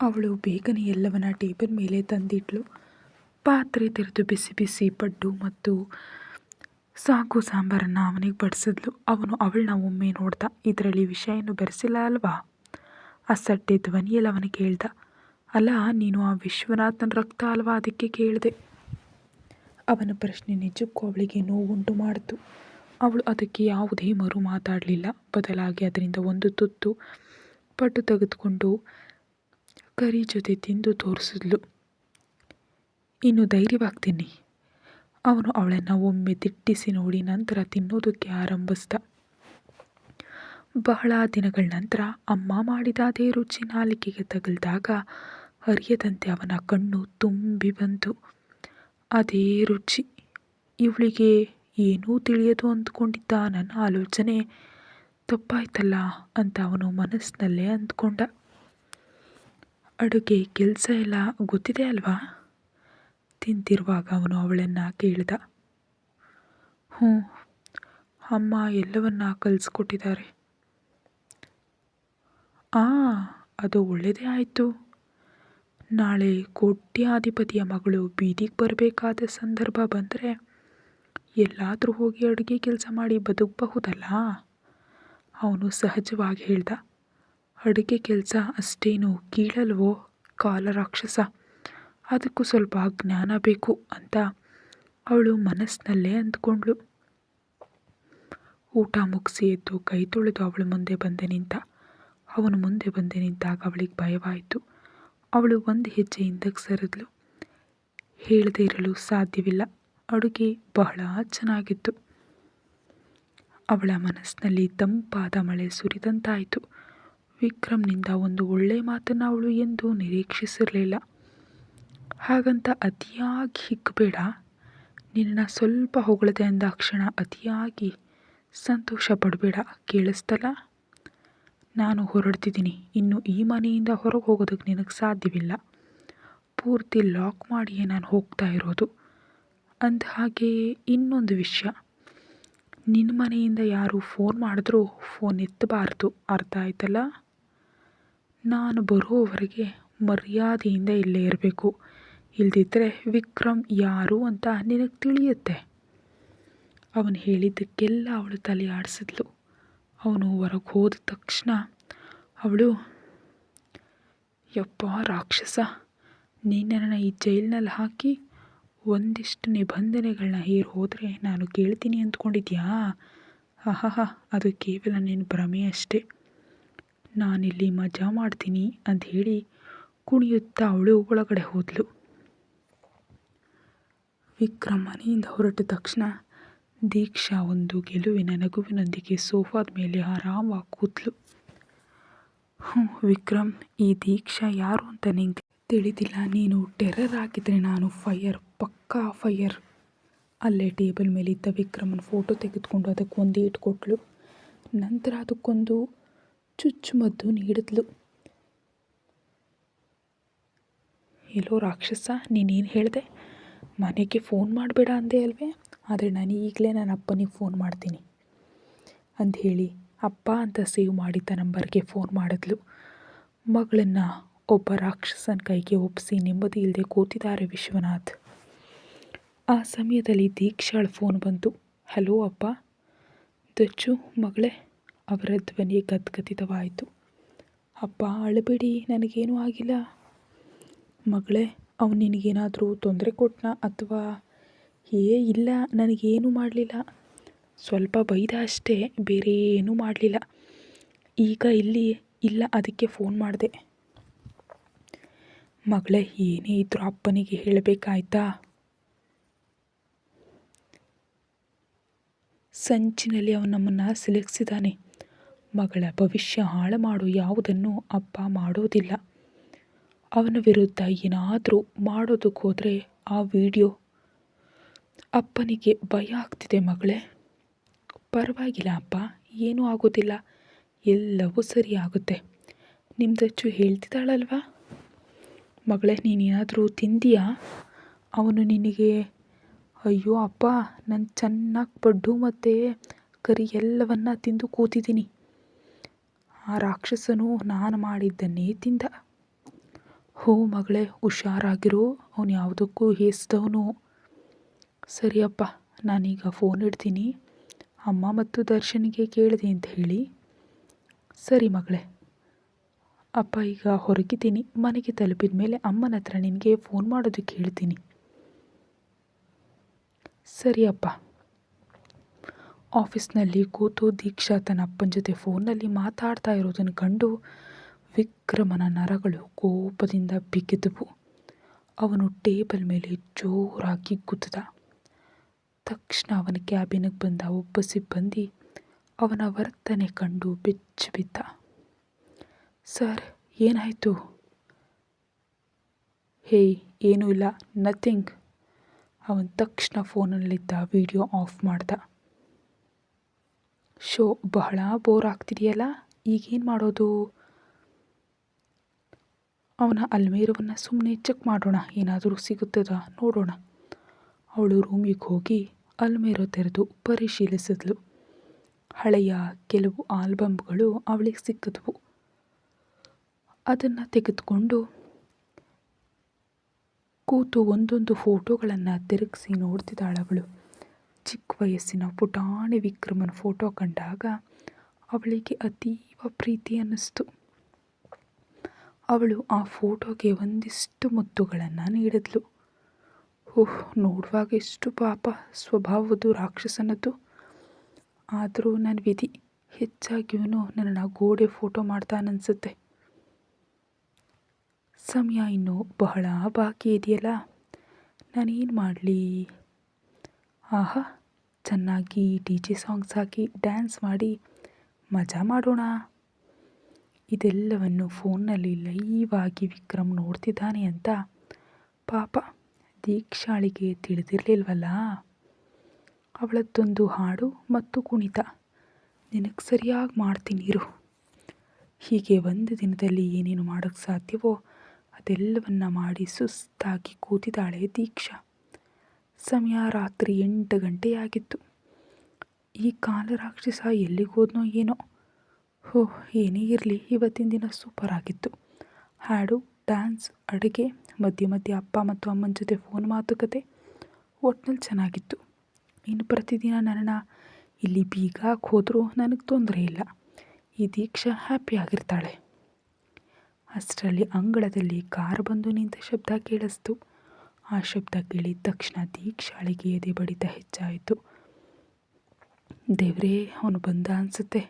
ಅವಳು ಬೇಗನೆ ಎಲ್ಲವನ್ನ ಟೇಬಲ್ ಮೇಲೆ ತಂದಿಟ್ಲು. ಪಾತ್ರೆ ತೆರೆದು ಬಿಸಿ ಬಿಸಿ ಪಡ್ಡು ಮತ್ತು ಸಾಗು ಸಾಂಬಾರನ್ನು ಅವನಿಗೆ ಬಡಿಸಿದ್ಲು. ಅವನು ಅವಳನ್ನ ಒಮ್ಮೆ ನೋಡ್ದ. ಇದರಲ್ಲಿ ವಿಷ ಏನು ಬೆರೆಸಿಲ್ಲ ಅಲ್ವಾ? ಅಸಡ್ಡೆ ಧ್ವನಿಯಲ್ಲಿ ಅವನಿಗೆ ಹೇಳ್ದ. ಅಲ್ಲ, ನೀನು ಆ ವಿಶ್ವನಾಥನ ರಕ್ತ ಅಲ್ವಾ? ಅದಕ್ಕೆ ಕೇಳಿದೆ. ಅವನ ಪ್ರಶ್ನೆ ನಿಜಕ್ಕೂ ಅವಳಿಗೆ ನೋವುಂಟು ಮಾಡಿತು. ಅವಳು ಅದಕ್ಕೆ ಯಾವುದೇ ಮರು ಮಾತಾಡಲಿಲ್ಲ. ಬದಲಾಗಿ ಅದರಿಂದ ಒಂದು ತುತ್ತು ಪಡ್ಡು ತೆಗೆದುಕೊಂಡು ಕರಿ ಜೊತೆ ತಿಂದು ತೋರಿಸಿದ್ಲು. ಇನ್ನು ಧೈರ್ಯವಾಗಿ ತಿನ್ನಿ. ಅವನು ಅವಳನ್ನು ಒಮ್ಮೆ ದಿಟ್ಟಿಸಿ ನೋಡಿ ನಂತರ ತಿನ್ನೋದಕ್ಕೆ ಆರಂಭಿಸಿದ. ಬಹಳ ದಿನಗಳ ನಂತರ ಅಮ್ಮ ಮಾಡಿದ ಅದೇ ರುಚಿ ನಾಲಿಗೆಗೆ ತಗಲಿದಾಗ ಅರಿಯದಂತೆ ಅವನ ಕಣ್ಣು ತುಂಬಿ ಬಂತು. ಅದೇ ರುಚಿ. ಇವಳಿಗೆ ಏನೂ ತಿಳಿಯದು ಅಂದ್ಕೊಂಡಿದ್ದ ನನ್ನ ಆಲೋಚನೆ ತಪ್ಪಾಯ್ತಲ್ಲ ಅಂತ ಅವನು ಮನಸ್ಸಿನಲ್ಲೇ ಅಂದ್ಕೊಂಡ. ಅಡುಗೆ ಕೆಲಸ ಎಲ್ಲ ಗೊತ್ತಿದೆ ಅಲ್ವಾ? ತಿಂತಿರುವಾಗ ಅವನು ಅವಳನ್ನು ಕೇಳಿದ. ಹ್ಞೂ, ಅಮ್ಮ ಎಲ್ಲವನ್ನ ಕಲಿಸ್ಕೊಟ್ಟಿದ್ದಾರೆ. ಅದು ಒಳ್ಳೆಯದೇ ಆಯಿತು. ನಾಳೆ ಕೋಟ್ಯಾಧಿಪತಿಯ ಮಗಳು ಬೀದಿಗೆ ಬರಬೇಕಾದ ಸಂದರ್ಭ ಬಂದರೆ ಎಲ್ಲಾದರೂ ಹೋಗಿ ಅಡುಗೆ ಕೆಲಸ ಮಾಡಿ ಬದುಕಬಹುದಲ್ಲ? ಅವನು ಸಹಜವಾಗಿ ಹೇಳ್ದ. ಅಡುಗೆ ಕೆಲಸ ಅಷ್ಟೇನು ಕೀಳಲ್ವೋ ಕಾಲರಾಕ್ಷಸ, ಅದಕ್ಕೂ ಸ್ವಲ್ಪ ಜ್ಞಾನ ಬೇಕು ಅಂತ ಅವಳು ಮನಸ್ಸಿನಲ್ಲೇ ಅಂದ್ಕೊಂಡ್ಳು. ಊಟ ಮುಗಿಸಿ ಎದ್ದು ಕೈ ತೊಳೆದು ಅವಳು ಮುಂದೆ ಬಂದೆ ನಿಂತ. ಅವನು ಮುಂದೆ ಬಂದೆ ನಿಂತಾಗ ಅವಳಿಗೆ ಭಯವಾಯಿತು. ಅವಳು ಒಂದು ಹೆಜ್ಜೆ ಹಿಂದಕ್ಕೆ ಸರಿದ್ಲು. ಹೇಳದೇ ಇರಲು ಸಾಧ್ಯವಿಲ್ಲ, ಅಡುಗೆ ಬಹಳ ಚೆನ್ನಾಗಿತ್ತು. ಅವಳ ಮನಸ್ಸಿನಲ್ಲಿ ತಂಪಾದ ಮಳೆ ಸುರಿದಂತಾಯಿತು. ವಿಕ್ರಮ್ನಿಂದ ಒಂದು ಒಳ್ಳೆಯ ಮಾತನ್ನು ಅವಳು ಎಂದೂ ನಿರೀಕ್ಷಿಸಿರಲಿಲ್ಲ. ಹಾಗಂತ ಅತಿಯಾಗಿ ಹಿಗ್ಗಬೇಡ. ನಿನ್ನನ್ನು ಸ್ವಲ್ಪ ಹೊಗಳದೆ ಅಂದಾಕ್ಷಣ ಅತಿಯಾಗಿ ಸಂತೋಷ ಪಡಬೇಡ. ಕೇಳಿಸ್ತಲ್ಲ? ನಾನು ಹೊರಡ್ತಿದ್ದೀನಿ. ಇನ್ನು ಈ ಮನೆಯಿಂದ ಹೊರಗೆ ಹೋಗೋದಕ್ಕೆ ನಿನಗೆ ಸಾಧ್ಯವಿಲ್ಲ. ಪೂರ್ತಿ ಲಾಕ್ ಮಾಡಿಯೇ ನಾನು ಹೋಗ್ತಾ ಇರೋದು. ಅಂದಹಾಗೆ ಇನ್ನೊಂದು ವಿಷಯ, ನಿನ್ನ ಮನೆಯಿಂದ ಯಾರು ಫೋನ್ ಮಾಡಿದ್ರೂ ಫೋನ್ ಎತ್ತಬಾರ್ದು, ಅರ್ಥ ಆಯ್ತಲ್ಲ? ನಾನು ಬರೋವರೆಗೆ ಮರ್ಯಾದೆಯಿಂದ ಇಲ್ಲೇ ಇರಬೇಕು. ಇಲ್ದಿದ್ದರೆ ವಿಕ್ರಮ್ ಯಾರು ಅಂತ ನಿನಗೆ ತಿಳಿಯುತ್ತೆ. ಅವನು ಹೇಳಿದ್ದಕ್ಕೆಲ್ಲ ಅವಳು ತಲೆ ಆಡಿಸಿದ್ಲು. ಅವನು ಹೊರಗೆ ಹೋದ ತಕ್ಷಣ ಅವಳು, ಯಪ್ಪ ರಾಕ್ಷಸ, ನೀನನ್ನು ಈ ಜೈಲಿನಲ್ಲಿ ಹಾಕಿ ಒಂದಿಷ್ಟು ನಿಬಂಧನೆಗಳನ್ನ ಹೇರಿ ಹೋದರೆ ನಾನು ಕೇಳ್ತೀನಿ ಅಂದ್ಕೊಂಡಿದ್ಯಾ? ಅದು ಕೇವಲ ನಿನ್ನ ಭ್ರಮೆ ಅಷ್ಟೇ. ನಾನಿಲ್ಲಿ ಮಜಾ ಮಾಡ್ತೀನಿ ಅಂತ ಹೇಳಿ ಕುಣಿಯುತ್ತಾ ಅವಳು ಒಳಗಡೆ ಹೋದ್ಲು. ವಿಕ್ರಮ್ ಮನೆಯಿಂದ ಹೊರಟ ತಕ್ಷಣ ದೀಕ್ಷಾ ಒಂದು ಗೆಲುವಿನ ನಗುವಿನೊಂದಿಗೆ ಸೋಫಾದ ಮೇಲೆ ಆರಾಮವಾಗಿ ಕೂತ್ಲು. ವಿಕ್ರಮ್, ಈ ದೀಕ್ಷಾ ಯಾರು ಅಂತ ನಿಂಗೆ ತಿಳಿದಿಲ್ಲ. ನೀನು ಟೆರರ್ ಆಗಿದ್ರೆ ನಾನು ಫೈರ್, ಪಕ್ಕಾ ಫೈರ್. ಅಲ್ಲೇ ಟೇಬಲ್ ಮೇಲಿದ್ದ ವಿಕ್ರಮನ ಫೋಟೋ ತೆಗೆದುಕೊಂಡು ಅದಕ್ಕೊಂದು ಇಟ್ಕೊಟ್ಲು. ನಂತರ ಅದಕ್ಕೊಂದು ಚುಚ್ಚುಮದ್ದು ನೀಡಿದ್ಲು. ಎಲ್ಲೋ ರಾಕ್ಷಸ, ನೀನೇನು ಹೇಳಿದೆ? ಮನೆಗೆ ಫೋನ್ ಮಾಡಬೇಡ ಅಂದೆ ಅಲ್ವೇ? ಆದರೆ ನಾನು ಈಗಲೇ ನನ್ನ ಅಪ್ಪನಿಗೆ ಫೋನ್ ಮಾಡ್ತೀನಿ ಅಂತ ಹೇಳಿ ಅಪ್ಪ ಅಂತ ಸೇವ್ ಮಾಡಿದ್ದ ನಂಬರ್ಗೆ ಫೋನ್ ಮಾಡಿದ್ಲು. ಮಗಳನ್ನು ಒಬ್ಬ ರಾಕ್ಷಸನ ಕೈಗೆ ಒಪ್ಪಿಸಿ ನೆಮ್ಮದಿ ಇಲ್ಲದೆ ಕೂತಿದ್ದಾರೆ ವಿಶ್ವನಾಥ್. ಆ ಸಮಯದಲ್ಲಿ ದೀಕ್ಷಾಳ ಫೋನ್ ಬಂತು. ಹಲೋ ಅಪ್ಪ. ದಚ್ಚು ಮಗಳೇ. ಅವರ ಧ್ವನಿ ಗದ್ಗದಿತವಾಯಿತು. ಅಪ್ಪ ಅಳಬೇಡಿ, ನನಗೇನೂ ಆಗಿಲ್ಲ. ಮಗಳೇ, ಅವನು ನಿನಗೇನಾದರೂ ತೊಂದರೆ ಕೊಟ್ಟನಾ ಅಥವಾ? ಇಲ್ಲ, ನನಗೇನೂ ಮಾಡಲಿಲ್ಲ. ಸ್ವಲ್ಪ ಬೈದ ಅಷ್ಟೇ, ಬೇರೆ ಏನೂ ಮಾಡಲಿಲ್ಲ. ಈಗ ಇಲ್ಲಿ ಇಲ್ಲ, ಅದಕ್ಕೆ ಫೋನ್ ಮಾಡಿದೆ. ಮಗಳೇ, ಏನೇ ಇದ್ರೂ ಅಪ್ಪನಿಗೆ ಹೇಳಬೇಕಾಯ್ತಾ? ಸಂಚಿನಲ್ಲಿ ಅವನು ನಮ್ಮನ್ನು ಸಿಲುಕಿಸಿದ್ದಾನೆ. ಮಗಳ ಭವಿಷ್ಯ ಹಾಳು ಮಾಡು ಯಾವುದನ್ನು ಅಪ್ಪ ಮಾಡೋದಿಲ್ಲ. ಅವನ ವಿರುದ್ಧ ಏನಾದರೂ ಮಾಡೋದಕ್ಕೆ ಹೋದರೆ ಆ ವಿಡಿಯೋ ಅಪ್ಪನಿಗೆ ಭಯ ಆಗ್ತಿದೆ. ಮಗಳೇ, ಪರವಾಗಿಲ್ಲ ಅಪ್ಪ, ಏನೂ ಆಗೋದಿಲ್ಲ, ಎಲ್ಲವೂ ಸರಿ ಆಗುತ್ತೆ. ನಿಮ್ದಚ್ಚು ಹೇಳ್ತಿದ್ದಾಳಲ್ವಾ? ಮಗಳೇ, ನೀನೇನಾದರೂ ತಿಂದೀಯಾ? ಅವನು ನಿನಗೆ? ಅಯ್ಯೋ ಅಪ್ಪ, ನಾನು ಚೆನ್ನಾಗಿ ಪಡ್ಡು ಮತ್ತು ಕರಿ ಎಲ್ಲವನ್ನ ತಿಂದು ಕೂತಿದ್ದೀನಿ. ಆ ರಾಕ್ಷಸನು ನಾನು ಮಾಡಿದ್ದನ್ನೇ ತಿಂದ. ಹೋ ಮಗಳೇ, ಹುಷಾರಾಗಿರು, ಅವನು ಯಾವುದಕ್ಕೂ ಹೇಸ್ದವನು. ಸರಿಯಪ್ಪ, ನಾನೀಗ ಫೋನ್ ಇಡ್ತೀನಿ. ಅಮ್ಮ ಮತ್ತು ದರ್ಶನಿಗೆ ಕೇಳಿದೆ ಅಂತ ಹೇಳಿ. ಸರಿ ಮಗಳೇ. ಅಪ್ಪ ಈಗ ಹೊರಗಿದ್ದೀನಿ. ಮನೆಗೆ ತಲುಪಿದ ಮೇಲೆ ಅಮ್ಮನ ಹತ್ರ ನಿನಗೆ ಫೋನ್ ಮಾಡೋದಕ್ಕೆ ಹೇಳ್ತೀನಿ. ಸರಿ ಅಪ್ಪ. ಆಫೀಸ್ನಲ್ಲಿ ಕೂತು ದೀಕ್ಷಾ ತನ್ನ ಅಪ್ಪನ ಜೊತೆ ಫೋನ್ನಲ್ಲಿ ಮಾತಾಡ್ತಾ ಇರೋದನ್ನು ಕಂಡು ವಿಕ್ರಮನ ನರಗಳು ಕೋಪದಿಂದ ಬಿಗಿದವು. ಅವನು ಟೇಬಲ್ ಮೇಲೆ ಜೋರಾಗಿ ಗುದ್ದಿದ. ತಕ್ಷಣ ಅವನ ಕ್ಯಾಬಿನ್ಗೆ ಬಂದ ಒಬ್ಬ ಸಿಬ್ಬಂದಿ ಅವನ ವರ್ತನೆ ಕಂಡು ಬೆಚ್ಚಿ ಬಿದ್ದ. ಸರ್, ಏನಾಯಿತು? ಹೇಯ್, ಏನೂ ಇಲ್ಲ, ನಥಿಂಗ್. ಅವನು ತಕ್ಷಣ ಫೋನಲ್ಲಿದ್ದ ವಿಡಿಯೋ ಆಫ್ ಮಾಡ್ದ. ಶೋ ಬಹಳ ಬೋರ್ ಆಗ್ತಿದೆಯಲ್ಲ, ಈಗೇನು ಮಾಡೋದು? ಅವನ ಅಲ್ಮೇರವನ್ನು ಸುಮ್ಮನೆ ಚೆಕ್ ಮಾಡೋಣ, ಏನಾದರೂ ಸಿಗುತ್ತದಾ ನೋಡೋಣ. ಅವಳು ರೂಮಿಗೆ ಹೋಗಿ ಅಲ್ಮೇರ ತೆರೆದು ಪರಿಶೀಲಿಸಿದ್ಲು. ಹಳೆಯ ಕೆಲವು ಆಲ್ಬಮ್ಗಳು ಅವಳಿಗೆ ಸಿಕ್ಕಿದ್ವು. ಅದನ್ನು ತೆಗೆದುಕೊಂಡು ಕೂತು ಒಂದೊಂದು ಫೋಟೋಗಳನ್ನು ತಿರುಗಿಸಿ ನೋಡ್ತಿದ್ದಾಳವಳು. ಚಿಕ್ಕ ವಯಸ್ಸಿನ ಪುಟಾಣಿ ವಿಕ್ರಮನ ಫೋಟೋ ಕಂಡಾಗ ಅವಳಿಗೆ ಅತೀವ ಪ್ರೀತಿ ಅನ್ನಿಸ್ತು. ಅವಳು ಆ ಫೋಟೋಗೆ ಒಂದಿಷ್ಟು ಮುತ್ತುಗಳನ್ನು ನೀಡಿದ್ಲು. ಓಹ್, ನೋಡುವಾಗ ಎಷ್ಟು ಪಾಪ ಸ್ವಭಾವದ್ದು ರಾಕ್ಷಸನದ್ದು. ಆದರೂ ನನ್ನ ವಿಧಿ, ಹೆಚ್ಚಾಗಿ ಇವನು ನನ್ನನ್ನು ಗೋಡೆ ಫೋಟೋ ಮಾಡ್ತಾನನ್ಸುತ್ತೆ. ಸಮಯ ಇನ್ನೂ ಬಹಳ ಬಾಕಿ ಇದೆಯಲ್ಲ, ನಾನೇನು ಮಾಡಲಿ? ಆಹಾ, ಚೆನ್ನಾಗಿ DJ ಸಾಂಗ್ಸ್ ಹಾಕಿ ಡ್ಯಾನ್ಸ್ ಮಾಡಿ ಮಜಾ ಮಾಡೋಣ. ಇದೆಲ್ಲವನ್ನು ಫೋನ್ನಲ್ಲಿ ಲೈವ್ ಆಗಿ ವಿಕ್ರಮ್ ನೋಡ್ತಿದ್ದಾನೆ ಅಂತ ಪಾಪ ದೀಕ್ಷಾಳಿಗೆ ತಿಳಿದಿರಲಿಲ್ವಲ್ಲ. ಅವಳದ್ದೊಂದು ಹಾಡು ಮತ್ತು ಕುಣಿತ ನಿನಗೆ ಸರಿಯಾಗಿ ಮಾಡ್ತೀನಿರು. ಹೀಗೆ ಒಂದು ದಿನದಲ್ಲಿ ಏನೇನು ಮಾಡೋಕ್ಕೆ ಸಾಧ್ಯವೋ ಅದೆಲ್ಲವನ್ನ ಮಾಡಿ ಸುಸ್ತಾಗಿ ಕೂತಿದ್ದಾಳೆ ದೀಕ್ಷಾ. ಸಮಯ ರಾತ್ರಿ 8 ಗಂಟೆಯಾಗಿತ್ತು. ಈ ಕಾಲರಾಕ್ಷಸ ಎಲ್ಲಿಗೋದ್ನೋ ಏನೋ. ಓಹ್, ಏನೇ ಇರಲಿ, ಇವತ್ತಿನ ದಿನ ಸೂಪರ್ ಆಗಿತ್ತು. ಹಾಡು, ಡ್ಯಾನ್ಸ್, ಅಡುಗೆ, ಮಧ್ಯೆ ಮಧ್ಯೆ ಅಪ್ಪ ಮತ್ತು ಅಮ್ಮನ ಜೊತೆ ಫೋನ್ ಮಾತುಕತೆ, ಒಟ್ನಲ್ಲಿ ಚೆನ್ನಾಗಿತ್ತು. ಇನ್ನು ಪ್ರತಿದಿನ ನನ್ನನ್ನು ಇಲ್ಲಿ ಬೀಗ ಹೋದರೂ ನನಗೆ ತೊಂದರೆ ಇಲ್ಲ. ಈ ದೀಕ್ಷಾ ಹ್ಯಾಪಿಯಾಗಿರ್ತಾಳೆ. ಅಷ್ಟರಲ್ಲಿ ಅಂಗಳದಲ್ಲಿ ಕಾರ್ ಬಂದು ನಿಂತ ಶಬ್ದ ಕೇಳಿಸ್ತು. ಆ ಶಬ್ದ ಕೇಳಿದ ತಕ್ಷಣ ದೀಕ್ಷಾಳಿಗೆ ಎದೆ ಬಡಿತ ಹೆಚ್ಚಾಯಿತು. ದೇವ್ರೇ, ಅವನು ಬಂದ ಅನಿಸುತ್ತೆ.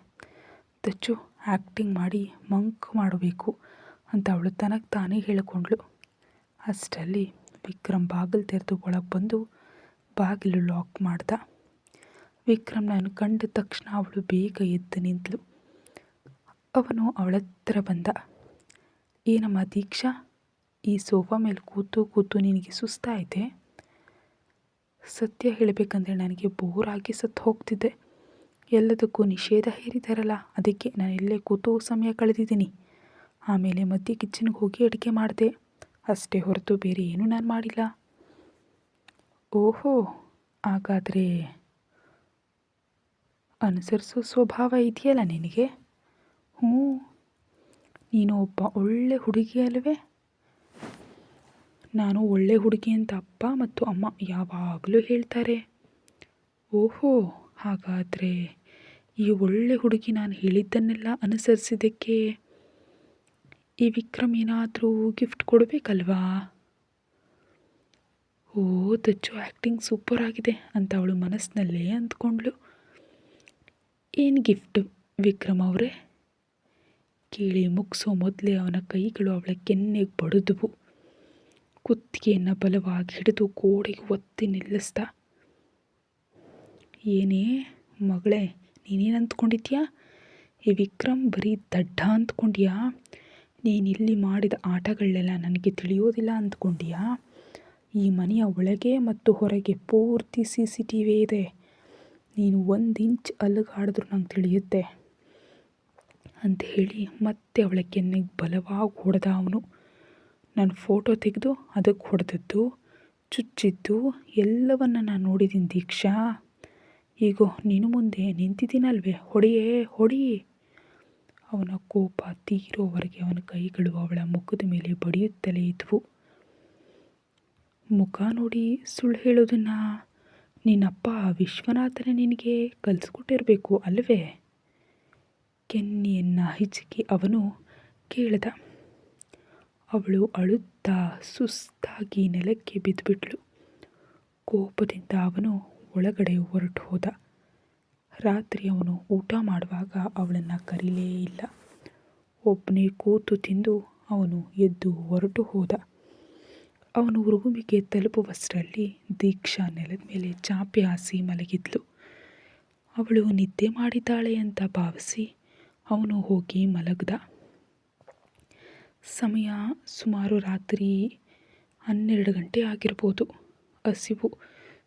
ದಚ್ಚು ಆ್ಯಕ್ಟಿಂಗ್ ಮಾಡಿ ಮಂಕ್ ಮಾಡಬೇಕು ಅಂತ ಅವಳು ತನಗೆ ತಾನೇ ಹೇಳಿಕೊಂಡ್ಳು. ಅಷ್ಟರಲ್ಲಿ ವಿಕ್ರಮ್ ಬಾಗಿಲು ತೆರೆದು ಒಳಗೆ ಬಂದು ಬಾಗಿಲು ಲಾಕ್ ಮಾಡ್ದ. ವಿಕ್ರಮ್ನನ್ನು ಕಂಡ ತಕ್ಷಣ ಅವಳು ಬೇಗ ಎದ್ದು ನಿಂತಳು. ಅವನು ಅವಳ ಹತ್ರ ಬಂದ. ಏನಮ್ಮ ದೀಕ್ಷಾ, ಈ ಸೋಫಾ ಮೇಲೆ ಕೂತು ಕೂತು ನಿನಗೆ ಸುಸ್ತಾಯಿತೆ? ಸತ್ಯ ಹೇಳಬೇಕಂದ್ರೆ ನನಗೆ ಬೋರಾಗಿ ಸತ್ತು ಹೋಗ್ತಿದ್ದೆ. ಎಲ್ಲದಕ್ಕೂ ನಿಷೇಧ ಹೇರಿದಾರಲ್ಲ, ಅದಕ್ಕೆ ನಾನು ಇಲ್ಲೇ ಕೂತು ಸಮಯ ಕಳೆದಿದ್ದೀನಿ. ಆಮೇಲೆ ಮಧ್ಯೆ ಕಿಚನ್ಗೆ ಹೋಗಿ ಅಡುಗೆ ಮಾಡಿದೆ, ಅಷ್ಟೇ ಹೊರತು ಬೇರೆ ಏನೂ ನಾನು ಮಾಡಿಲ್ಲ. ಓಹೋ, ಹಾಗಾದರೆ ಅನುಸರಿಸೋ ಸ್ವಭಾವ ಇದೆಯಲ್ಲ ನಿನಗೆ? ನೀನು ಒಬ್ಬ ಒಳ್ಳೆ ಹುಡುಗಿ ಅಲ್ಲವೇ? ನಾನು ಒಳ್ಳೆ ಹುಡುಗಿ ಅಂತ ಅಪ್ಪ ಮತ್ತು ಅಮ್ಮ ಯಾವಾಗಲೂ ಹೇಳ್ತಾರೆ. ಓಹೋ, ಹಾಗಾದರೆ ಈ ಒಳ್ಳೆ ಹುಡುಗಿ ನಾನು ಹೇಳಿದ್ದನ್ನೆಲ್ಲ ಅನುಸರಿಸಿದ್ದಕ್ಕೆ ಈ ವಿಕ್ರಮ್ ಏನಾದರೂ ಗಿಫ್ಟ್ ಕೊಡಬೇಕಲ್ವಾ? ಓ, ದಚ್ಚು ಆ್ಯಕ್ಟಿಂಗ್ ಸೂಪರ್ ಆಗಿದೆ ಅಂತ ಅವಳು ಮನಸ್ಸಿನಲ್ಲೇ ಅಂದ್ಕೊಂಡ್ಳು. ಏನು ಗಿಫ್ಟು ವಿಕ್ರಮ್ ಅವರೇ? ಕೇಳಿ ಮುಗಿಸೋ ಮೊದಲೇ ಅವನ ಕೈಗಳು ಅವಳ ಕೆನ್ನೆಗೆ ಬಡಿದವು. ಕುತ್ತಿಗೆಯನ್ನು ಬಲವಾಗಿ ಹಿಡಿದು ಗೋಡೆಗೆ ಒತ್ತಿ ನಿಲ್ಲಿಸ್ದ. ಏನೇ ಮಗಳೇ, ನೀನೇನು ಅಂದ್ಕೊಂಡಿದ್ಯಾ? ಈ ವಿಕ್ರಮ್ ಬರೀ ದಡ್ಡ ಅಂದ್ಕೊಂಡ್ಯಾ? ನೀನಿಲ್ಲಿ ಮಾಡಿದ ಆಟಗಳನ್ನೆಲ್ಲ ನನಗೆ ತಿಳಿಯೋದಿಲ್ಲ ಅಂದ್ಕೊಂಡ್ಯಾ? ಈ ಮನೆಯ ಒಳಗೆ ಮತ್ತು ಹೊರಗೆ ಪೂರ್ತಿ CCTV ಇದೆ. ನೀನು 1 ಇಂಚ್ ಅಲುಗಾಡಿದ್ರೂ ನಂಗೆ ತಿಳಿಯುತ್ತೆ ಅಂತ ಹೇಳಿ ಮತ್ತೆ ಅವಳ ಕೆನ್ನೆಗೆ ಬಲವಾಗಿ ಹೊಡೆದ ಅವನು. ನನ್ನ ಫೋಟೋ ತೆಗೆದು ಅದಕ್ಕೆ ಹೊಡೆದದ್ದು, ಚುಚ್ಚಿದ್ದು ಎಲ್ಲವನ್ನು ನಾನು ನೋಡಿದ್ದೀನಿ ದೀಕ್ಷಾ. ಈಗೋ ನಿನ್ನ ಮುಂದೆ ನಿಂತಿದ್ದೀನಲ್ವೇ, ಹೊಡಿ. ಅವನ ಕೋಪ ತೀರೋವರೆಗೆ ಅವನ ಕೈಗಳು ಅವಳ ಮುಖದ ಮೇಲೆ ಬಡಿಯುತ್ತಲೇ ಇದ್ವು. ಮುಖ ನೋಡಿ ಸುಳ್ಳು ಹೇಳೋದನ್ನ ನಿನ್ನಪ್ಪ ವಿಶ್ವನಾಥನೇ ನಿನಗೆ ಕಲಿಸ್ಕೊಟ್ಟಿರಬೇಕು ಅಲ್ಲವೇ? ಕೆನ್ನೆಯನ್ನು ಹಿಚಕಿ ಅವನು ಕೇಳಿದ. ಅವಳು ಅಳುತ್ತಾ ಸುಸ್ತಾಗಿ ನೆಲಕ್ಕೆ ಬಿದ್ದುಬಿಟ್ಳು. ಕೋಪದಿಂದ ಅವನು ಒಳಗಡೆ ಹೊರಟು ಹೋದ. ರಾತ್ರಿ ಅವನು ಊಟ ಮಾಡುವಾಗ ಅವಳನ್ನು ಕರೀಲೇ ಇಲ್ಲ. ಒಬ್ಬನೇ ಕೂತು ತಿಂದು ಅವನು ಎದ್ದು ಹೊರಟು ಹೋದ. ಅವನು ರೂಮಿಗೆ ತಲುಪುವಷ್ಟರಲ್ಲಿ ದೀಕ್ಷಾ ನೆಲದ ಮೇಲೆ ಚಾಪೆ ಹಾಸಿ ಮಲಗಿದ್ಲು. ಅವಳು ನಿದ್ದೆ ಮಾಡಿದ್ದಾಳೆ ಅಂತ ಭಾವಿಸಿ ಅವನು ಹೋಗಿ ಮಲಗ್ದ. ಸಮಯ ಸುಮಾರು ರಾತ್ರಿ 12 ಗಂಟೆ ಆಗಿರ್ಬೋದು. ಹಸಿವು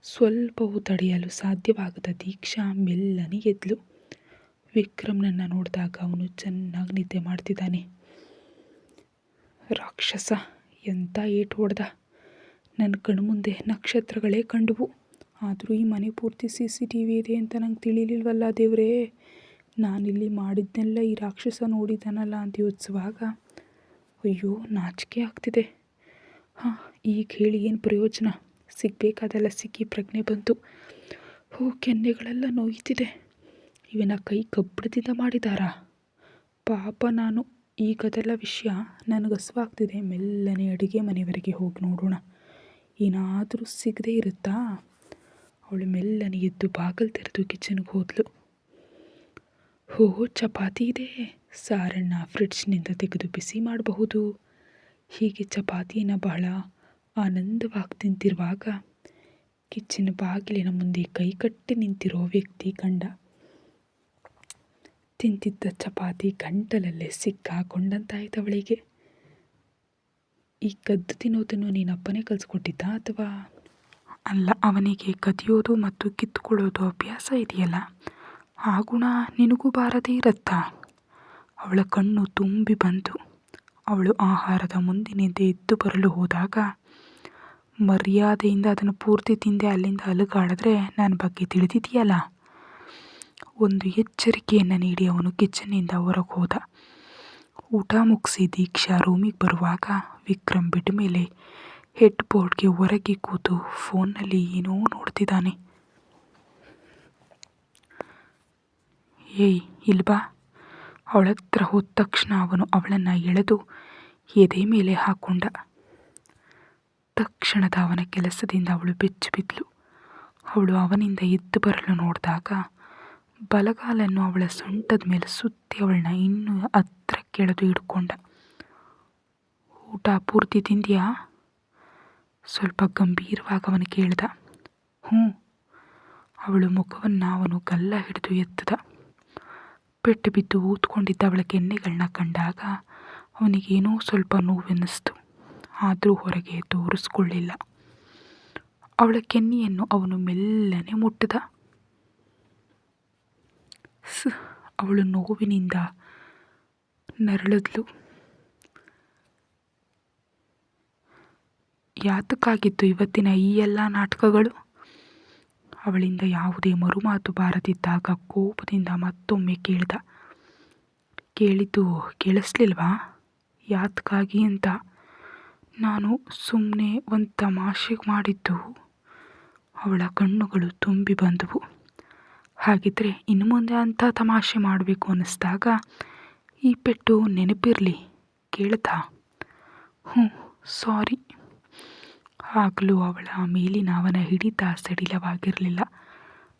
ಸ್ವಲ್ಪವೂ ತಡೆಯಲು ಸಾಧ್ಯವಾಗದ ದೀಕ್ಷಾ ಮೆಲ್ಲನೆ ಎದ್ಲು. ವಿಕ್ರಮ್ನನ್ನು ನೋಡಿದಾಗ ಅವನು ಚೆನ್ನಾಗಿ ನಿದ್ದೆ ಮಾಡ್ತಿದ್ದಾನೆ. ರಾಕ್ಷಸ ಎಂಥ ಏಟು ಹೊಡೆದ! ನನ್ನ ಕಣ್ಮುಂದೆ ನಕ್ಷತ್ರಗಳೇ ಕಂಡುವು. ಆದರೂ ಈ ಮನೆ ಪೂರ್ತಿ CCTV ಇದೆ ಅಂತ ನಂಗೆ ತಿಳಿಲಿಲ್ವಲ್ಲ ದೇವರೇ. ನಾನಿಲ್ಲಿ ಮಾಡಿದ್ನೆಲ್ಲ ಈ ರಾಕ್ಷಸ ನೋಡಿದ್ದಾನಲ್ಲ ಅಂತ ಯೋಚಿಸುವಾಗ ಅಯ್ಯೋ ನಾಚಿಕೆ ಆಗ್ತಿದೆ. ಈಗ ಹೇಳಿ ಏನು ಪ್ರಯೋಜನ? ಸಿಗಬೇಕಾದೆಲ್ಲ ಸಿಕ್ಕಿ ಪ್ರಜ್ಞೆ ಬಂತು. ಕೆನ್ನೆಗಳೆಲ್ಲ ನೋಯ್ತಿದೆ. ಇವನ ಕೈ ಕಬ್ಬಿಣದಿಂದ ಮಾಡಿದಾರಾ? ಪಾಪ ನಾನು. ಈಗ ಅದೆಲ್ಲ ವಿಷಯ ನನಗೆ ಹಸುವಾಗ್ತಿದೆ. ಮೆಲ್ಲನೆ ಅಡುಗೆ ಮನೆಯವರೆಗೆ ಹೋಗಿ ನೋಡೋಣ, ಏನಾದರೂ ಸಿಗದೇ ಇರುತ್ತಾ? ಅವಳು ಮೆಲ್ಲನೆ ಎದ್ದು ಬಾಗಿಲು ತೆರೆದು ಕಿಚನ್ಗೆ ಹೋದ್ಲು. ಚಪಾತಿ ಇದೆ. ಸಾರನ್ನ ಫ್ರಿಡ್ಜ್ನಿಂದ ತೆಗೆದು ಬಿಸಿ ಮಾಡಬಹುದು. ಹೀಗೆ ಚಪಾತಿನ ಬಹಳ ಆನಂದವಾಗಿ ತಿಂತಿರುವಾಗ ಕಿಚನ್ ಬಾಗಿಲಿನ ಮುಂದೆ ಕೈಕಟ್ಟಿ ನಿಂತಿರೋ ವ್ಯಕ್ತಿ ಕಂಡ. ತಿಂತಿದ್ದ ಚಪಾತಿ ಗಂಟಲಲ್ಲೇ ಸಿಕ್ಕಾಕೊಂಡಂತಾಯ್ತವಳಿಗೆ. ಈ ಕದ್ದು ತಿನ್ನೋದನ್ನು ನೀನಪ್ಪನೇ ಕಲಿಸ್ಕೊಟ್ಟಿದ್ದ ಅಥವಾ? ಅಲ್ಲ, ಅವನಿಗೆ ಕದಿಯೋದು ಮತ್ತು ಕಿತ್ತುಕೊಳ್ಳೋದು ಅಭ್ಯಾಸ ಇದೆಯಲ್ಲ, ಆ ಗುಣ ನಿನಗೂ ಬಾರದೇ ಇರತ್ತಾ? ಅವಳ ಕಣ್ಣು ತುಂಬಿ ಬಂತು. ಅವಳು ಆಹಾರದ ಮುಂದಿನಿಂದ ಎದ್ದು ಬರಲು ಹೋದಾಗ, ಮರ್ಯಾದೆಯಿಂದ ಅದನ್ನು ಪೂರ್ತಿ ತಿಂದೆ ಅಲ್ಲಿಂದ ಅಲುಗಾಡಿದ್ರೆ ನನ್ನ ಬಗ್ಗೆ ತಿಳಿದಿದೆಯಲ್ಲ. ಒಂದು ಎಚ್ಚರಿಕೆಯನ್ನು ನೀಡಿ ಅವನು ಕಿಚನ್ನಿಂದ ಹೊರಗೆ ಹೋದ. ಊಟ ಮುಗಿಸಿ ದೀಕ್ಷಾ ರೂಮಿಗೆ ಬರುವಾಗ ವಿಕ್ರಮ್ ಬೆಡ್ ಮೇಲೆ ಹೆಡ್ ಬೋರ್ಡ್ಗೆ ಹೊರಗೆ ಕೂತು ಫೋನ್ನಲ್ಲಿ ಏನೋ ನೋಡ್ತಿದ್ದಾನೆ. ಏಯ್ ಇಲ್ಬಾ. ಅವಳ ಹತ್ರ ಹೋದ ತಕ್ಷಣ ಅವನು ಅವಳನ್ನು ಎಳೆದು ಎದೆ ಮೇಲೆ ಹಾಕೊಂಡ. ತಕ್ಷಣದ ಅವನ ಕೆಲಸದಿಂದ ಅವಳು ಬೆಚ್ಚಿ ಬಿದ್ಲು. ಅವಳು ಅವನಿಂದ ಎದ್ದು ಬರಲು ನೋಡಿದಾಗ ಬಲಗಾಲನ್ನು ಅವಳ ಸೊಂಟದ ಮೇಲೆ ಸುತ್ತಿ ಅವಳನ್ನ ಇನ್ನೂ ಹತ್ತಿರಕ್ಕೆ ಎಳೆದು ಹಿಡ್ಕೊಂಡ. ಊಟ ಪೂರ್ತಿ ತಿಂದ್ಯಾ? ಸ್ವಲ್ಪ ಗಂಭೀರವಾಗಿ ಅವನು ಕೇಳ್ದ. ಅವಳು ಮುಖವನ್ನು ಅವನು ಗಲ್ಲ ಹಿಡಿದು ಎತ್ತದ. ಪೆಟ್ಟು ಬಿದ್ದು ಊದ್ಕೊಂಡಿದ್ದ ಅವಳ ಕೆನ್ನೆಗಳನ್ನ ಕಂಡಾಗ ಅವನಿಗೇನೋ ಸ್ವಲ್ಪ ನೋವೆನ್ನಿಸ್ತು. ಆದರೂ ಹೊರಗೆ ತೋರಿಸ್ಕೊಳ್ಳಿಲ್ಲ. ಅವಳ ಕೆನ್ನೆಯನ್ನು ಅವನು ಮೆಲ್ಲನೆ ಮುಟ್ಟಿದ. ಅವಳು ನೋವಿನಿಂದ ನರಳಿದ್ಲು. ಯಾತಕ್ಕಾಗಿತ್ತು ಇವತ್ತಿನ ಈ ಎಲ್ಲ ನಾಟಕಗಳು? ಅವಳಿಂದ ಯಾವುದೇ ಮರುಮಾತು ಬಾರದಿದ್ದಾಗ ಕೋಪದಿಂದ ಮತ್ತೊಮ್ಮೆ ಕೇಳ್ದ. ಕೇಳಿದ್ದು ಕೇಳಿಸ್ಲಿಲ್ವಾ? ಯಾತಕ್ಕಾಗಿ ಅಂತ? ನಾನು ಸುಮ್ಮನೆ ಒಂದು ತಮಾಷೆಗೆ ಮಾಡಿದ್ದು. ಅವಳ ಕಣ್ಣುಗಳು ತುಂಬಿ ಬಂದವು. ಹಾಗಿದ್ರೆ ಇನ್ನು ಮುಂದೆ ಅಂಥ ತಮಾಷೆ ಮಾಡಬೇಕು ಅನ್ನಿಸ್ದಾಗ ಈ ಪೆಟ್ಟು ನೆನಪಿರಲಿ, ಕೇಳ್ತಾ? ಸಾರಿ. ಆಗಲೂ ಅವಳ ಮೇಲಿನ ಅವನ ಹಿಡಿತ ಸಡಿಲವಾಗಿರಲಿಲ್ಲ.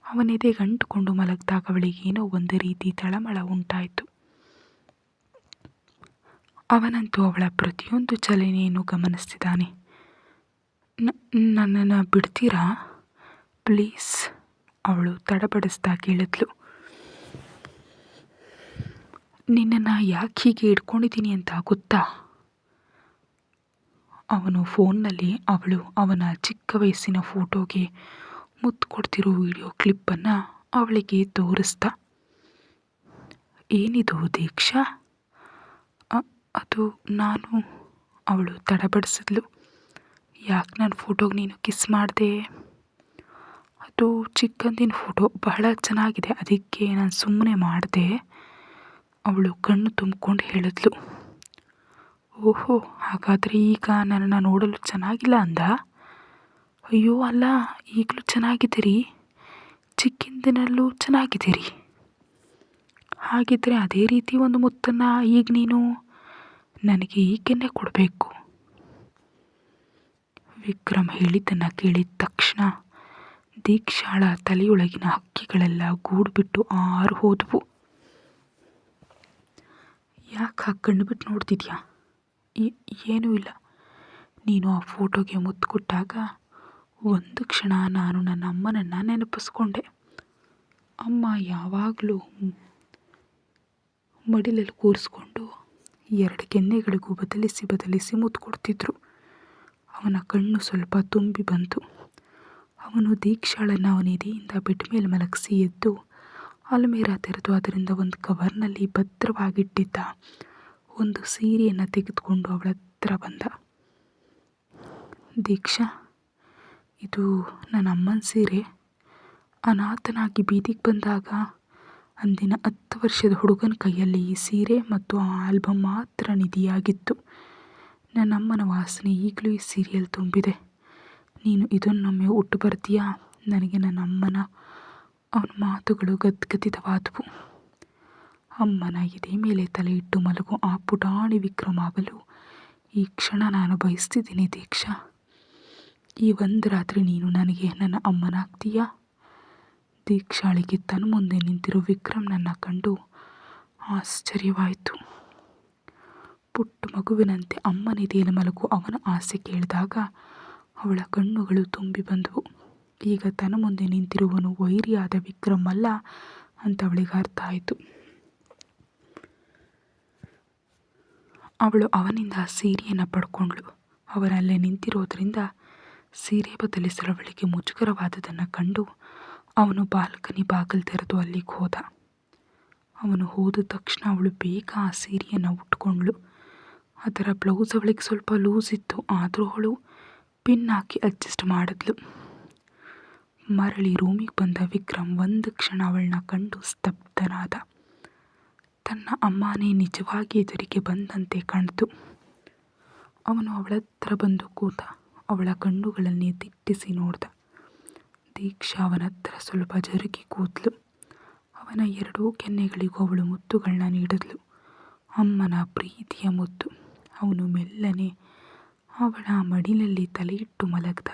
ಅವನೆದೆ ಗಂಟುಕೊಂಡು ಮಲಗಿದಾಗ ಅವಳಿಗೇನೋ ಒಂದು ರೀತಿ ತಳಮಳ ಉಂಟಾಯಿತು. ಅವನಂತೂ ಅವಳ ಪ್ರತಿಯೊಂದು ಚಲನೆಯನ್ನು ಗಮನಿಸ್ತಿದ್ದಾನೆ. ನನ್ನನ್ನು ಬಿಡ್ತೀರಾ ಪ್ಲೀಸ್? ಅವಳು ತಡಬಡಿಸ್ತಾ ಕೇಳಿದ್ಲು. ನಿನ್ನನ್ನು ಯಾಕೆ ಹೀಗೆ ಇಟ್ಕೊಂಡಿದ್ದೀನಿ ಅಂತ ಗೊತ್ತಾ? ಅವನು ಫೋನ್ನಲ್ಲಿ ಅವಳು ಅವನ ಚಿಕ್ಕ ವಯಸ್ಸಿನ ಫೋಟೋಗೆ ಮುತ್ತು ಕೊಡ್ತಿರೋ ವಿಡಿಯೋ ಕ್ಲಿಪ್ಪನ್ನು ಅವಳಿಗೆ ತೋರಿಸ್ದ. ಏನಿದು ದೀಕ್ಷಾ? ಅದು ನಾನು. ಅವಳು ತಡಬಡಿಸಿದ್ಲು. ಯಾಕೆ ನನ್ನ ಫೋಟೋಗೆ ನೀನು ಕಿಸ್ ಮಾಡಿದೆ? ಅದು ಚಿಕ್ಕಂದಿನ ಫೋಟೋ, ಬಹಳ ಚೆನ್ನಾಗಿದೆ, ಅದಕ್ಕೆ ನಾನು ಸುಮ್ಮನೆ ಮಾಡಿದೆ. ಅವಳು ಕಣ್ಣು ತುಂಬಿಕೊಂಡು ಹೇಳಿದ್ಲು, ಓಹೋ, ಹಾಗಾದರೆ ಈಗ ನನ್ನನ್ನು ನೋಡಲು ಚೆನ್ನಾಗಿಲ್ಲ ಅಂದ? ಅಯ್ಯೋ ಅಲ್ಲ, ಈಗಲೂ ಚೆನ್ನಾಗಿದ್ದೀರಿ, ಚಿಕ್ಕಿಂದಿನಲ್ಲೂ ಚೆನ್ನಾಗಿದ್ದೀರಿ. ಹಾಗಿದ್ದರೆ ಅದೇ ರೀತಿ ಒಂದು ಮುತ್ತನ್ನು ಈಗ ನೀನು ನನಗೆ ಈಗೆನ್ನೇ ಕೊಡಬೇಕು. ವಿಕ್ರಮ್ ಹೇಳಿದ್ದನ್ನು ಕೇಳಿದ ತಕ್ಷಣ ದೀಕ್ಷಾಳ ತಲೆಯೊಳಗಿನ ಹಕ್ಕಿಗಳೆಲ್ಲ ಗೂಡು ಬಿಟ್ಟು ಆರು ಹೋದವು. ಯಾಕೆ ಹಾಗೆ ಕಣ್ಣು ಬಿಟ್ಟು ನೋಡ್ತಿದ್ಯಾ? ಏನೂ ಇಲ್ಲ. ನೀನು ಆ ಫೋಟೋಗೆ ಮುತ್ತು ಕೊಟ್ಟಾಗ ಒಂದು ಕ್ಷಣ ನಾನು ನನ್ನ ಅಮ್ಮನನ್ನು ನೆನಪಿಸ್ಕೊಂಡೆ. ಅಮ್ಮ ಯಾವಾಗಲೂ ಮಡಿಲಲ್ಲಿ ಕೂರಿಸ್ಕೊಂಡು 2 ಕೆನ್ನೆಗಳಿಗೂ ಬದಲಿಸಿ ಮುತ್ತು ಕೊಡ್ತಿದ್ರು. ಅವನ ಕಣ್ಣು ಸ್ವಲ್ಪ ತುಂಬಿ ಬಂತು. ಅವನು ದೀಕ್ಷಾಳನ್ನು ಅವನ ಎದೆಯಿಂದ ಬೆಡ್ ಮೇಲೆ ಮಲಗಿಸಿ ಎದ್ದು ಅಲ್ಮೇರ ತೆರೆದು ಅದರಿಂದ ಒಂದು ಕವರ್ನಲ್ಲಿ ಭದ್ರವಾಗಿಟ್ಟಿದ್ದ ಒಂದು ಸೀರೆಯನ್ನು ತೆಗೆದುಕೊಂಡು ಅವಳ ಹತ್ರ ಬಂದ. ದೀಕ್ಷಾ, ಇದು ನನ್ನ ಅಮ್ಮನ ಸೀರೆ. ಅನಾಥನಾಗಿ ಬೀದಿಗೆ ಬಂದಾಗ ಅಂದಿನ 10 ವರ್ಷದ ಹುಡುಗನ ಕೈಯಲ್ಲಿ ಈ ಸೀರೆ ಮತ್ತು ಆ ಆಲ್ಬಮ್ ಮಾತ್ರ ನಿಧಿಯಾಗಿತ್ತು. ನನ್ನಮ್ಮನ ವಾಸನೆ ಈಗಲೂ ಈ ಸೀರೆಯಲ್ಲಿ ತುಂಬಿದೆ. ನೀನು ಇದನ್ನೊಮ್ಮೆ ಉಟ್ಟು ಬರ್ತೀಯಾ? ನನಗೆ ನನ್ನ ಅವನ ಮಾತುಗಳು ಗದ್ಗದಿತವಾದವು. ಅಮ್ಮನ ಎದೆ ಮೇಲೆ ತಲೆ ಇಟ್ಟು ಮಲಗೋ ಆ ಪುಟಾಣಿ ವಿಕ್ರಮ್ ಆಗಲು ಈ ಕ್ಷಣ ನಾನು ಬಯಸ್ತಿದ್ದೀನಿ ದೀಕ್ಷಾ. ಈ ಒಂದು ರಾತ್ರಿ ನೀನು ನನಗೆ ನನ್ನ ಅಮ್ಮನಾಗ್ತೀಯಾ? ದೀಕ್ಷಾಳಿಗೆ ತನ್ನ ಮುಂದೆ ನಿಂತಿರೋ ವಿಕ್ರಮ್ನನ್ನು ಕಂಡು ಆಶ್ಚರ್ಯವಾಯಿತು. ಪುಟ್ಟ ಮಗುವಿನಂತೆ ಅಮ್ಮನೆದೆಯಲ್ಲಿ ಮಲಗು ಅವನ ಆಸೆ ಕೇಳಿದಾಗ ಅವಳ ಕಣ್ಣುಗಳು ತುಂಬಿ ಬಂದವು. ಈಗ ತನ್ನ ಮುಂದೆ ನಿಂತಿರುವನು ವೈರಿಯಾದ ವಿಕ್ರಮ್ ಅಲ್ಲ ಅಂತ ಅವಳಿಗೆ ಅರ್ಥ ಆಯಿತು. ಅವಳು ಅವನಿಂದ ಸೀರೆಯನ್ನು ಪಡ್ಕೊಂಡ್ಳು. ಅವನಲ್ಲೇ ನಿಂತಿರೋದ್ರಿಂದ ಸೀರೆ ಬದಲಿಸಲು ಅವಳಿಗೆ ಮುಜುಗರವಾದದನ್ನು ಕಂಡು ಅವನು ಬಾಲ್ಕನಿ ಬಾಗಿಲು ತೆರೆದು ಅಲ್ಲಿಗೆ ಹೋದ. ಅವನು ಹೋದ ತಕ್ಷಣ ಅವಳು ಬೇಗ ಆ ಸೀರೆಯನ್ನು ಉಟ್ಕೊಂಡ್ಳು. ಅದರ ಬ್ಲೌಸ್ ಅವಳಿಗೆ ಸ್ವಲ್ಪ ಲೂಸ್ ಇತ್ತು, ಆದರೂ ಅವಳು ಪಿನ್ ಹಾಕಿ ಅಡ್ಜಸ್ಟ್ ಮಾಡಿದ್ಲು. ಮರಳಿ ರೂಮಿಗೆ ಬಂದ ವಿಕ್ರಮ್ ಒಂದು ಕ್ಷಣ ಅವಳನ್ನ ಕಂಡು ಸ್ತಬ್ಧನಾದ. ತನ್ನ ಅಮ್ಮನೇ ನಿಜವಾಗಿ ಎದುರಿಗೆ ಬಂದಂತೆ ಕಾಣ್ತು. ಅವನು ಅವಳ ಹತ್ರ ಬಂದು ಕೂತ ಅವಳ ಕಣ್ಣುಗಳನ್ನೇ ದಿಟ್ಟಿಸಿ ನೋಡ್ದ. ದೀಕ್ಷಾ ಅವನ ಹತ್ರ ಸ್ವಲ್ಪ ಜರುಗಿ ಕೂತ್ಲು. ಅವನ 2 ಕೆನ್ನೆಗಳಿಗೂ ಅವಳು ಮುತ್ತುಗಳನ್ನ ನೀಡಿದ್ಲು. ಅಮ್ಮನ ಪ್ರೀತಿಯ ಮುತ್ತು. ಅವನು ಮೆಲ್ಲನೆ ಅವಳ ಮಡಿಲಲ್ಲಿ ತಲೆಯಿಟ್ಟು ಮಲಗ್ದ.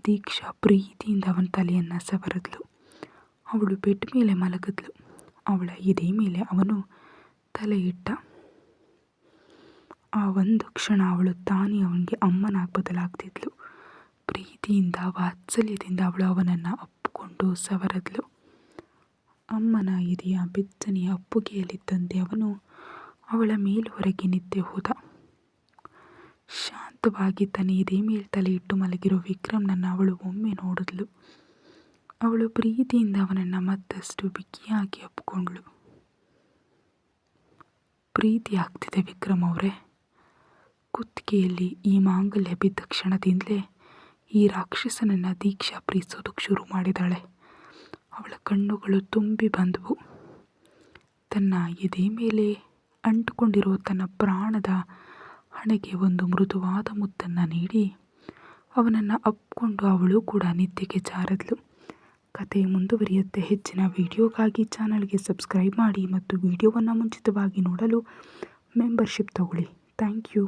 ದೀಕ್ಷಾ ಪ್ರೀತಿಯಿಂದ ಅವನ ತಲೆಯನ್ನು ಸವರಿದ್ಲು. ಅವಳು ಬೆಡ್ ಮೇಲೆ ಮಲಗಿದ್ಲು. ಅವಳ ಎದೆ ಮೇಲೆ ಅವನು ತಲೆ ಇಟ್ಟ. ಆ ಒಂದು ಕ್ಷಣ ಅವಳು ತಾನೇ ಅವನಿಗೆ ಅಮ್ಮನಾಗಿ ಬದಲಾಗ್ತಿದ್ಲು. ಪ್ರೀತಿಯಿಂದ ವಾತ್ಸಲ್ಯದಿಂದ ಅವಳು ಅವನನ್ನು ಅಪ್ಪಿಕೊಂಡು ಸವರಿದ್ಲು. ಅಮ್ಮನ ಎದೆಯ ಬೆಚ್ಚನೆಯ ಅಪ್ಪುಗೆಯಲ್ಲಿದ್ದಂತೆ ಅವನು ಅವಳ ಮೇಲುವರೆಗೆ ನಿದ್ದೆ ಹೋದ. ಶಾಂತವಾಗಿ ತನ್ನ ಎದೆ ಮೇಲೆ ತಲೆ ಇಟ್ಟು ಮಲಗಿರೋ ವಿಕ್ರಮ್ನನ್ನು ಅವಳು ಒಮ್ಮೆ ನೋಡಿದ್ಲು. ಅವಳು ಪ್ರೀತಿಯಿಂದ ಅವನನ್ನು ಮತ್ತಷ್ಟು ಬಿಗಿಯಾಗಿ ಅಪ್ಪಿಕೊಂಡ್ಳು. ಪ್ರೀತಿ ಆಗ್ತಿದೆ ವಿಕ್ರಮ್ ಅವರೇ. ಕುತ್ತಿಗೆಯಲ್ಲಿ ಈ ಮಾಂಗಲ್ಯ ಬಿದ್ದ ಕ್ಷಣದಿಂದಲೇ ಈ ರಾಕ್ಷಸನನ್ನು ದೀಕ್ಷಾ ಪ್ರೀತಿಸೋದಕ್ಕೆ ಶುರು ಮಾಡಿದಾಳೆ. ಅವಳ ಕಣ್ಣುಗಳು ತುಂಬಿ ಬಂದವು. ತನ್ನ ಎದೆ ಮೇಲೆ ಅಂಟುಕೊಂಡಿರೋ ತನ್ನ ಪ್ರಾಣದ ಹಣೆಗೆ ಒಂದು ಮೃದುವಾದ ಮುತ್ತನ್ನು ನೀಡಿ ಅವನನ್ನು ಅಪ್ಪಿಕೊಂಡು ಅವಳು ಕೂಡ ನಿದ್ದೆಗೆ ಜಾರಿದ್ಲು. ಕತೆ ಮುಂದುವರಿಯುತ್ತೆ. ಹೆಚ್ಚಿನ ವಿಡಿಯೋಗಾಗಿ ಚಾನಲ್ಗೆ ಸಬ್ಸ್ಕ್ರೈಬ್ ಮಾಡಿ ಮತ್ತು ವಿಡಿಯೋವನ್ನು ಮುಂಚಿತವಾಗಿ ನೋಡಲು ಮೆಂಬರ್ಶಿಪ್ ತಗೊಳ್ಳಿ. Thank you.